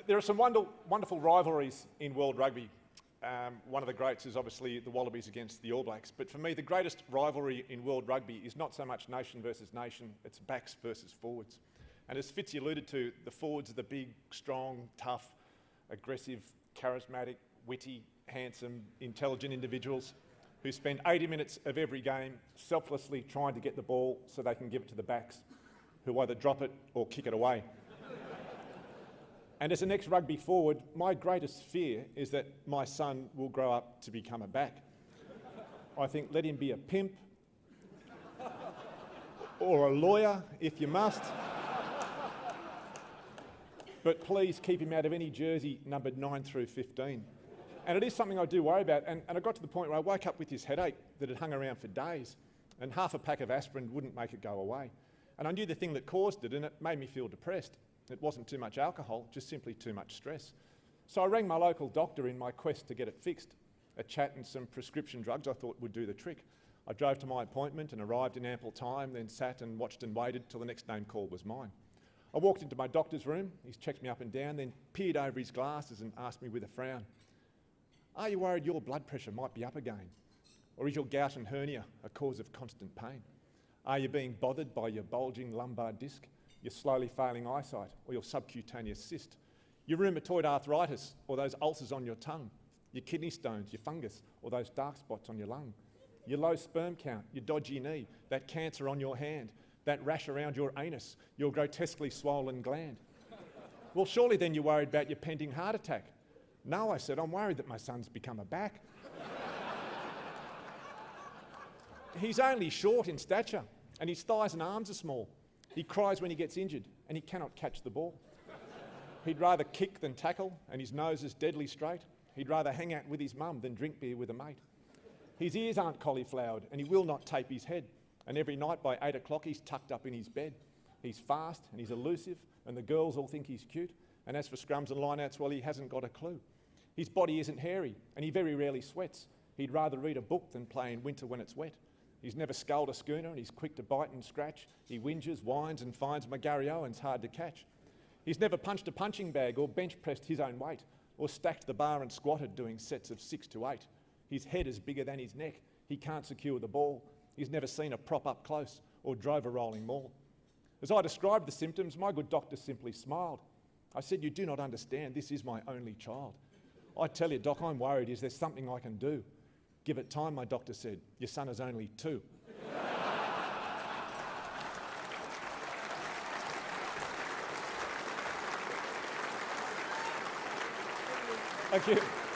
There are some wonderful rivalries in world rugby. One of the greats is obviously the Wallabies against the All Blacks. But for me, the greatest rivalry in world rugby is not so much nation versus nation, it's backs versus forwards. And as Fitzy alluded to, the forwards are the big, strong, tough, aggressive, charismatic, witty, handsome, intelligent individuals who spend 80 minutes of every game selflessly trying to get the ball so they can give it to the backs, who either drop it or kick it away. And as an ex-rugby forward, my greatest fear is that my son will grow up to become a back. I think let him be a pimp or a lawyer if you must. But please keep him out of any jersey numbered 9 through 15. And it is something I do worry about. And I got to the point where I woke up with this headache that had hung around for days, and half a pack of aspirin wouldn't make it go away. And I knew the thing that caused it, and it made me feel depressed. It wasn't too much alcohol, just simply too much stress. So I rang my local doctor in my quest to get it fixed. A chat and some prescription drugs I thought would do the trick. I drove to my appointment and arrived in ample time, then sat and watched and waited till the next name call was mine. I walked into my doctor's room, he's checked me up and down, then peered over his glasses and asked me with a frown, "Are you worried your blood pressure might be up again? Or is your gout and hernia a cause of constant pain? Are you being bothered by your bulging lumbar disc, your slowly failing eyesight, or your subcutaneous cyst, your rheumatoid arthritis, or those ulcers on your tongue, your kidney stones, your fungus, or those dark spots on your lung, your low sperm count, your dodgy knee, that cancer on your hand, that rash around your anus, your grotesquely swollen gland? Well, surely then you're worried about your pending heart attack." "No," I said, "I'm worried that my son's become a back." "He's only short in stature, and his thighs and arms are small. He cries when he gets injured, and he cannot catch the ball. He'd rather kick than tackle, and his nose is deadly straight. He'd rather hang out with his mum than drink beer with a mate. His ears aren't cauliflowered, and he will not tape his head, and every night by 8 o'clock he's tucked up in his bed. He's fast, and he's elusive, and the girls all think he's cute, and as for scrums and lineouts, well, he hasn't got a clue. His body isn't hairy, and he very rarely sweats. He'd rather read a book than play in winter when it's wet. He's never sculled a schooner, and he's quick to bite and scratch. He whinges, whines and finds my Gary Owen's hard to catch. He's never punched a punching bag or bench pressed his own weight or stacked the bar and squatted doing sets of 6 to 8. His head is bigger than his neck. He can't secure the ball. He's never seen a prop up close or drove a rolling maul." As I described the symptoms, my good doctor simply smiled. I said, "You do not understand. This is my only child. I tell you, Doc, I'm worried. Is there something I can do?" "Give it time," my doctor said. "Your son is only 2. Thank you.